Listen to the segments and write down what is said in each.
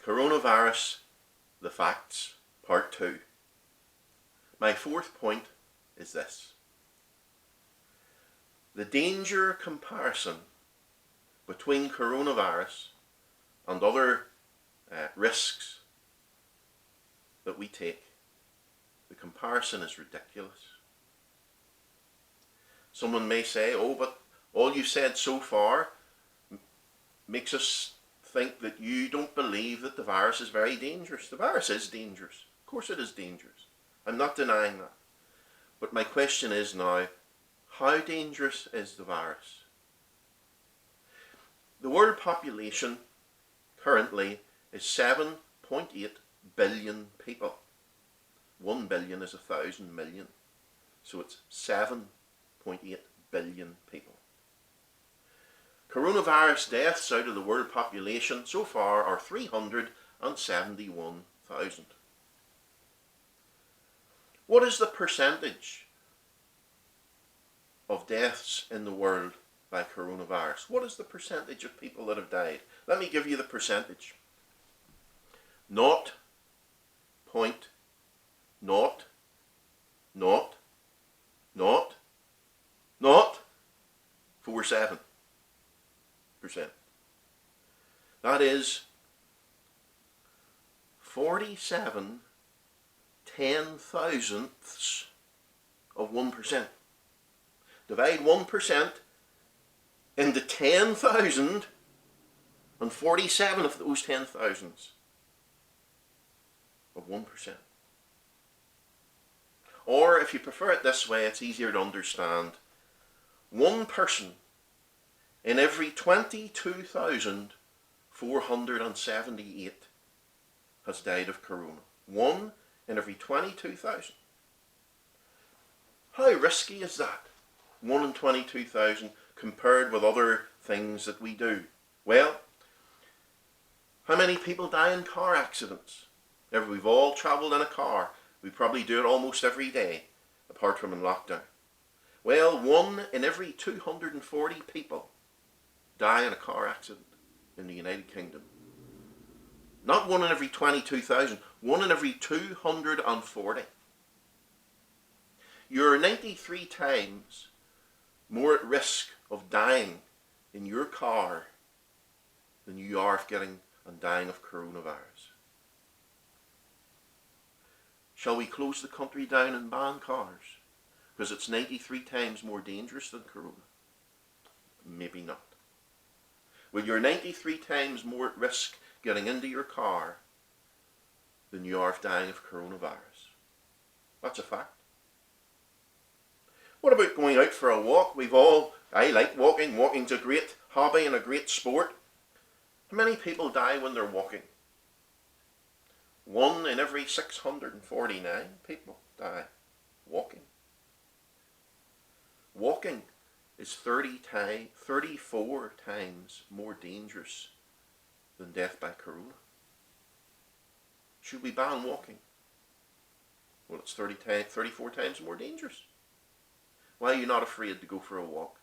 Coronavirus, the facts, part 2. My fourth point is this. The danger comparison between coronavirus and other risks that we take, the comparison is ridiculous. Someone may say, oh, but all you've said so far makes us think that you don't believe that the virus is very dangerous. The virus is dangerous. Of course it is dangerous. I'm not denying that. But my question is now, how dangerous is the virus? The world population currently is 7.8 billion people. 1 billion is 1,000 million. So it's 7.8 billion people. Coronavirus deaths out of the world population so far are 371,000. What is the percentage of deaths in the world by coronavirus? What is the percentage of people that have died? Let me give you the percentage. 0.0000047%. That is 47 ten-thousandths of 1%. Divide 1% into 10,000 and 47 of those 10,000s of 1%. Or if you prefer it this way, it's easier to understand. One person in every 22,478 has died of corona. 1 in every 22,000. How risky is that? 1 in 22,000 compared with other things that we do. Well, how many people die in car accidents? We've all travelled in a car. We probably do it almost every day, apart from in lockdown. Well, 1 in every 240 people die in a car accident in the United Kingdom. Not 1 in every 22,000, 1 in every 240. You're 93 times more at risk of dying in your car than you are of getting and dying of coronavirus. Shall we close the country down and ban cars? Because it's 93 times more dangerous than corona? Maybe not. Well, you're 93 times more at risk getting into your car than you are of dying of coronavirus. That's a fact. What about going out for a walk? I like walking. Walking's a great hobby and a great sport. How many people die when they're walking? 1 in every 649 people die walking. Walking is 34 times more dangerous than death by corona. Should we ban walking? Well, it's 34 times more dangerous. Why are you not afraid to go for a walk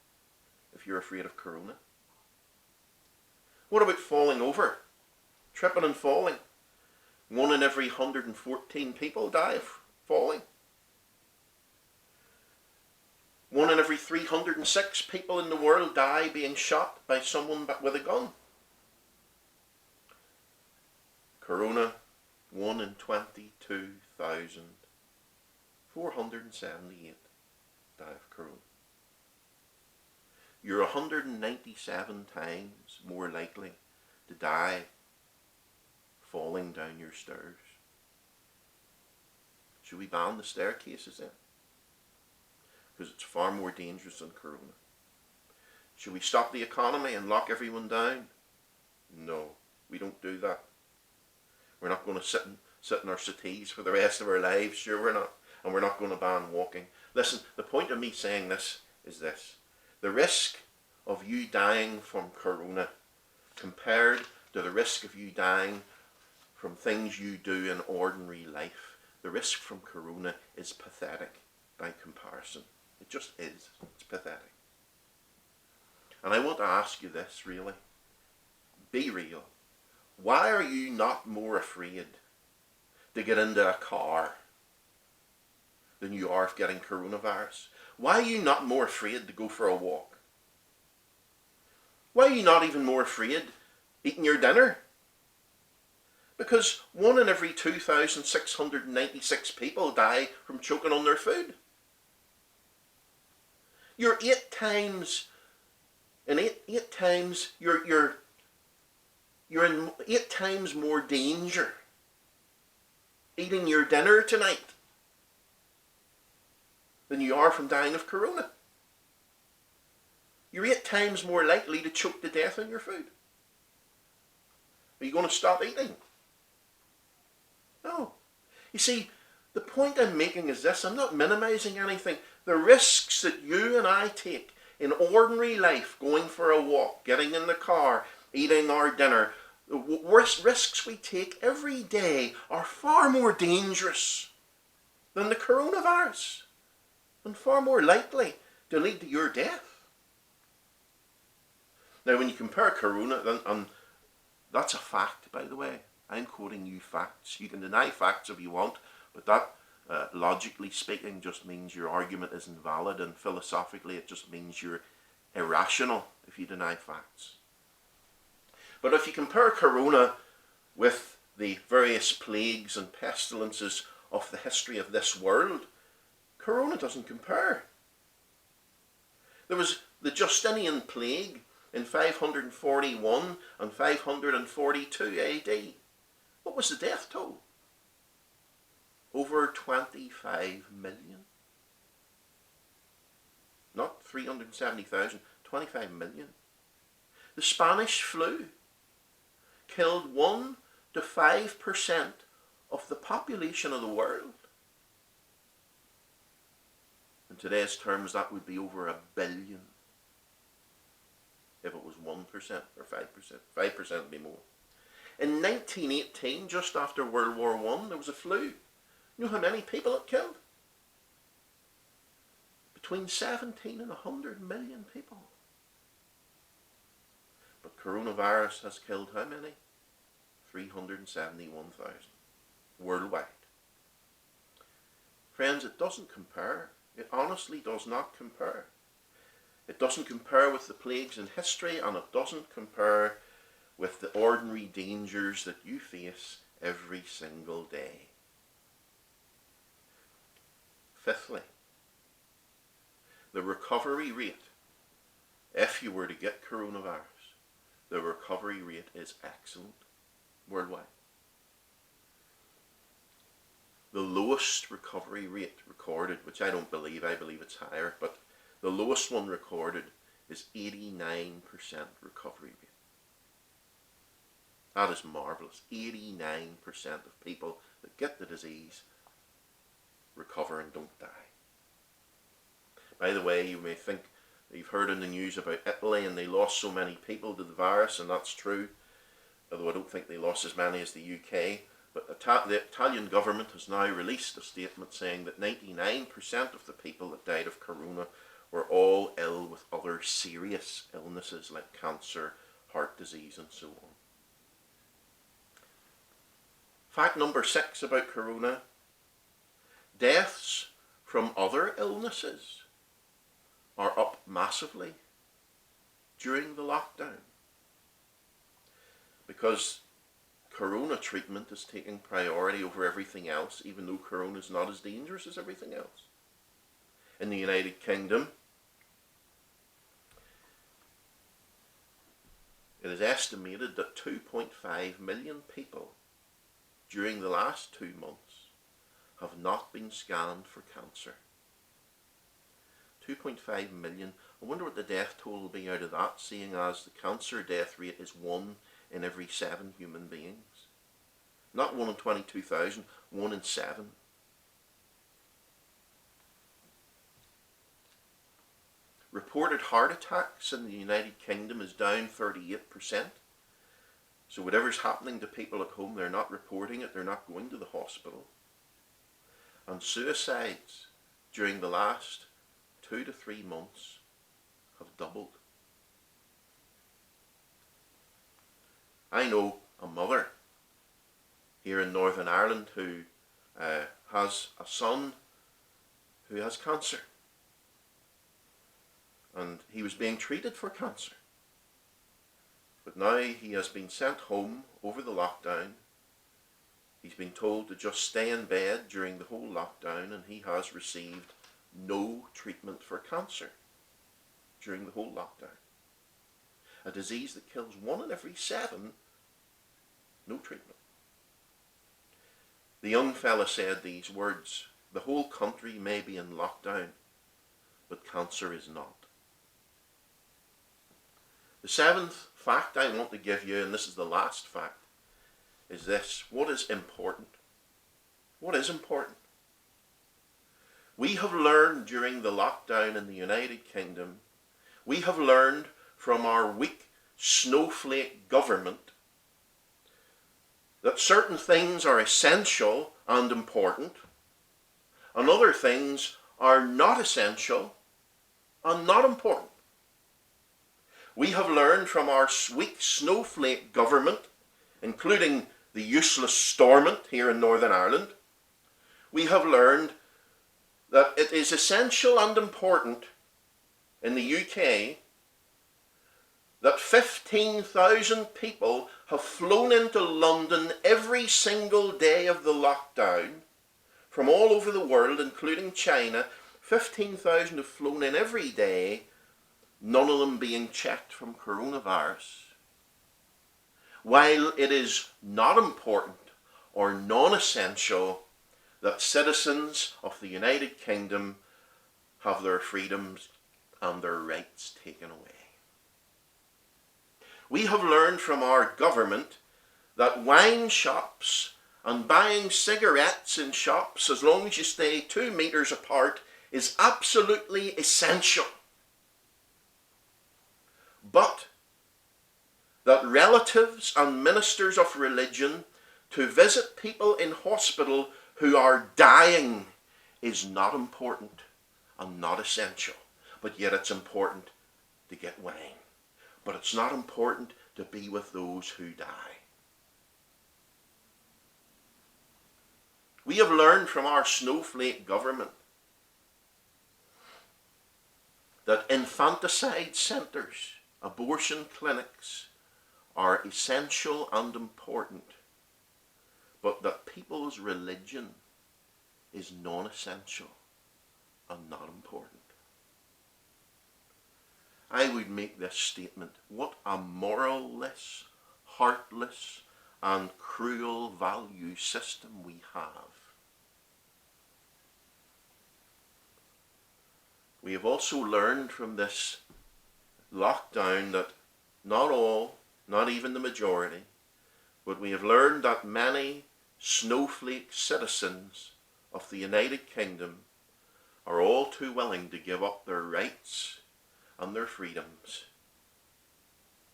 if you're afraid of corona? What about falling over? Tripping and falling. 1 in every 114 people die of falling. 1 in every 306 people in the world die being shot by someone with a gun. Corona, 1 in 22,478 die of corona. You're 197 times more likely to die falling down your stairs. Should we ban the staircases then? Because it's far more dangerous than corona. Should we stop the economy and lock everyone down? No, we don't do that. We're not going to sit in our settees for the rest of our lives. Sure we're not. And we're not going to ban walking. Listen, the point of me saying this is this. The risk of you dying from corona compared to the risk of you dying from things you do in ordinary life, the risk from corona is pathetic by comparison. It just is. It's pathetic. And I want to ask you this, really. Be real. Why are you not more afraid to get into a car than you are of getting coronavirus? Why are you not more afraid to go for a walk? Why are you not even more afraid eating your dinner? Because 1 in every 2,696 people die from choking on their food. You're eight times in 8 times you're in 8 times more danger eating your dinner tonight than you are from dying of corona. You're 8 times more likely to choke to death on your food. Are you going to stop eating? No. You see, the point I'm making is this. I'm not minimizing anything. The risks that you and I take in ordinary life, going for a walk, getting in the car, eating our dinner, the worst risks we take every day are far more dangerous than the coronavirus and far more likely to lead to your death. Now, when you compare corona, and that's a fact, by the way. I'm quoting you facts. You can deny facts if you want, but that, logically speaking, just means your argument isn't valid, and philosophically it just means you're irrational if you deny facts. But if you compare corona with the various plagues and pestilences of the history of this world, corona doesn't compare. There was the Justinian plague in 541 and 542 AD. What was the death toll? Over 25 million. Not 370,000, 25 million. The Spanish flu killed 1 to 5% of the population of the world. In today's terms, that would be over 1 billion. If it was 1% or 5%. 5% would be more. In 1918, just after World War I, there was a flu. You know how many people it killed? Between 17 and 100 million people. But coronavirus has killed how many? 371,000 worldwide. Friends, it doesn't compare. It honestly does not compare. It doesn't compare with the plagues in history, and it doesn't compare with the ordinary dangers that you face every single day. Fifthly, the recovery rate, if you were to get coronavirus, the recovery rate is excellent worldwide. The lowest recovery rate recorded, which I don't believe, I believe it's higher, but the lowest one recorded is 89% recovery rate. That is marvellous. 89% of people that get the disease recover and don't die. By the way, you may think that you've heard in the news about Italy and they lost so many people to the virus, and that's true, although I don't think they lost as many as the UK. But the Italian government has now released a statement saying that 99% of the people that died of corona were all ill with other serious illnesses like cancer, heart disease, and so on. Fact number 6 about corona: deaths from other illnesses are up massively during the lockdown because corona treatment is taking priority over everything else, even though corona is not as dangerous as everything else. In the United Kingdom, it is estimated that 2.5 million people during the last 2 months have not been scanned for cancer. 2.5 million. I wonder what the death toll will be out of that, seeing as the cancer death rate is 1 in every 7 human beings. Not 1 in 22,000, 1 in 7. Reported heart attacks in the United Kingdom is down 38%. So whatever's happening to people at home, they're not reporting it, they're not going to the hospital. And suicides during the last 2 to 3 months have doubled. I know a mother here in Northern Ireland who has a son who has cancer. And he was being treated for cancer. But now he has been sent home over the lockdown. He's been told to just stay in bed during the whole lockdown, and he has received no treatment for cancer during the whole lockdown. A disease that kills 1 in every 7, no treatment. The young fella said these words: "The whole country may be in lockdown, but cancer is not." The 7th fact I want to give you, and this is the last fact, is this: what is important? What is important? We have learned during the lockdown in the United Kingdom, we have learned from our weak snowflake government that certain things are essential and important, and other things are not essential and not important. We have learned from our weak snowflake government, including the useless Stormont here in Northern Ireland, we have learned that it is essential and important in the UK that 15,000 people have flown into London every single day of the lockdown from all over the world, including China. 15,000 have flown in every day, none of them being checked from coronavirus. While it is not important or non-essential that citizens of the United Kingdom have their freedoms and their rights taken away. We have learned from our government that wine shops and buying cigarettes in shops, as long as you stay 2 meters apart, is absolutely essential. But that relatives and ministers of religion to visit people in hospital who are dying is not important and not essential. But yet it's important to get wine. But it's not important to be with those who die. We have learned from our snowflake government that infanticide centres, abortion clinics, are essential and important, but that people's religion is non-essential and not important. I would make this statement: what a moralless, heartless, and cruel value system we have. We have also learned from this lockdown that not all, not even the majority, but we have learned that many snowflake citizens of the United Kingdom are all too willing to give up their rights and their freedoms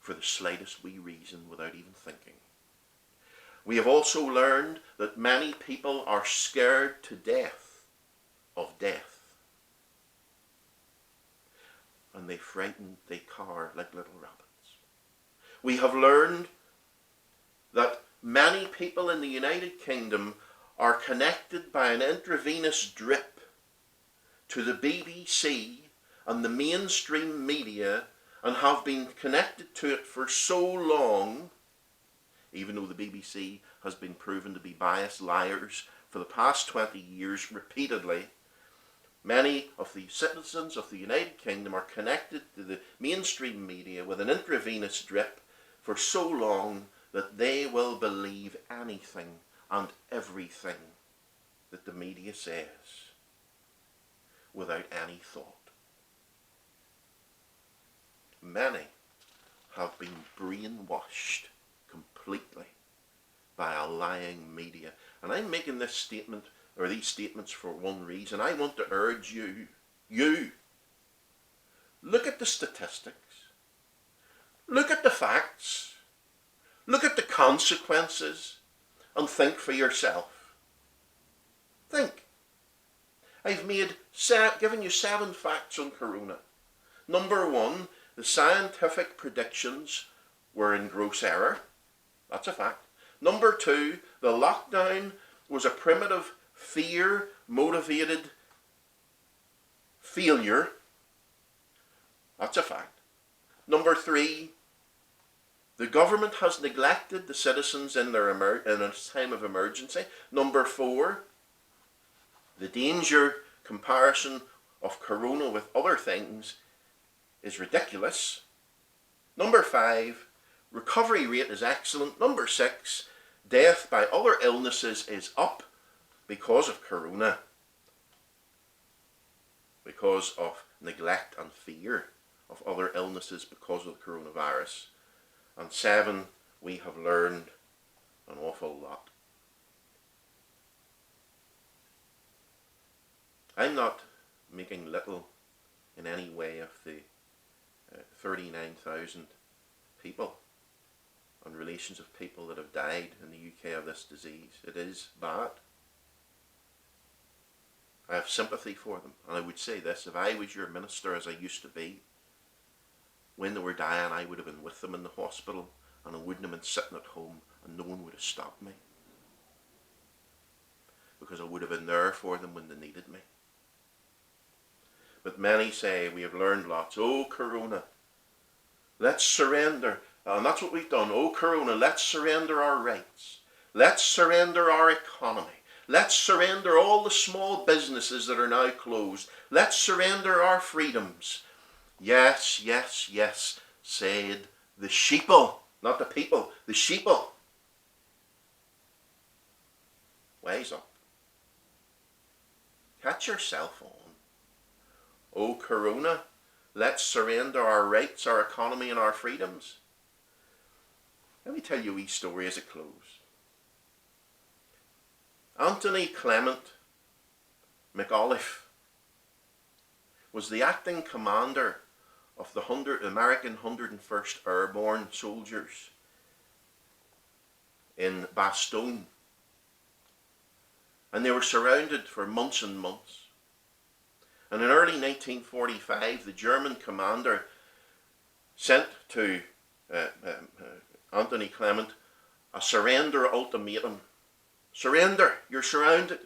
for the slightest wee reason without even thinking. We have also learned that many people are scared to death of death, and they frighten, they cower like little rabbits. We have learned that many people in the United Kingdom are connected by an intravenous drip to the BBC and the mainstream media, and have been connected to it for so long, even though the BBC has been proven to be biased liars for the past 20 years repeatedly. Many of the citizens of the United Kingdom are connected to the mainstream media with an intravenous drip for so long that they will believe anything and everything that the media says without any thought. Many have been brainwashed completely by a lying media. And I'm making this statement, or these statements, for one reason. I want to urge you, look at the statistics, look at the facts, look at the consequences, and think for yourself. Think. I've given you 7 facts on corona. Number 1, the scientific predictions were in gross error. That's a fact. Number two, the lockdown was a primitive, fear-motivated failure. That's a fact. Number three, the government has neglected the citizens in a time of emergency. Number four, the danger comparison of corona with other things is ridiculous. Number five, recovery rate is excellent. Number six, death by other illnesses is up because of corona, because of neglect and fear of other illnesses because of the coronavirus. And seven, we have learned an awful lot. I'm not making little in any way of the 39,000 people and relations of people that have died in the UK of this disease. It is bad. I have sympathy for them, and I would say this: if I was your minister, as I used to be, when they were dying, I would have been with them in the hospital, and I wouldn't have been sitting at home, and no one would have stopped me, because I would have been there for them when they needed me. But many say, we have learned lots. Oh, corona, let's surrender. And that's what we've done. Oh, corona, let's surrender our rights. Let's surrender our economy. Let's surrender all the small businesses that are now closed. Let's surrender our freedoms. Yes, yes, yes, said the sheeple. Not the people, the sheeple. Wise up. Catch yourself on. Oh, corona, let's surrender our rights, our economy, and our freedoms. Let me tell you a wee story as it closes. Anthony Clement McAuliffe was the acting commander of the American 101st Airborne Soldiers in Bastogne. And they were surrounded for months and months. And in early 1945, the German commander sent to Anthony Clement a surrender ultimatum. Surrender, you're surrounded.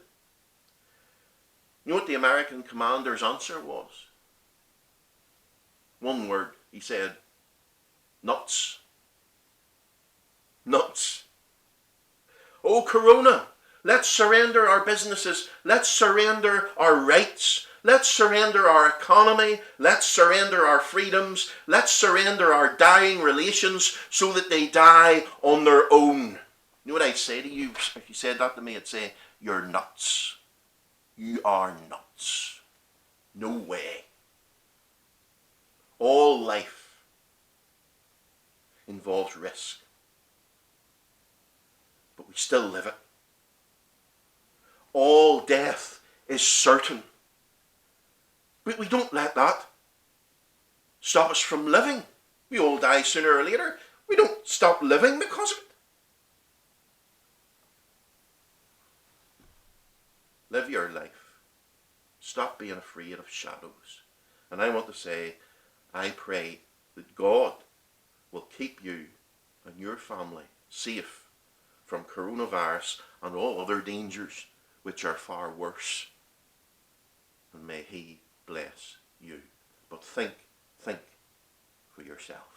You know what the American commander's answer was? One word. He said, nuts. Nuts. Oh, corona, let's surrender our businesses. Let's surrender our rights. Let's surrender our economy. Let's surrender our freedoms. Let's surrender our dying relations so that they die on their own. You know what I'd say to you? If you said that to me, I'd say, you're nuts. You are nuts. No way. All life involves risk. But we still live it. All death is certain. But we don't let that stop us from living. We all die sooner or later. We don't stop living because of it. Live your life. Stop being afraid of shadows. And I want to say, I pray that God will keep you and your family safe from coronavirus and all other dangers which are far worse. And may He bless you. But think for yourself.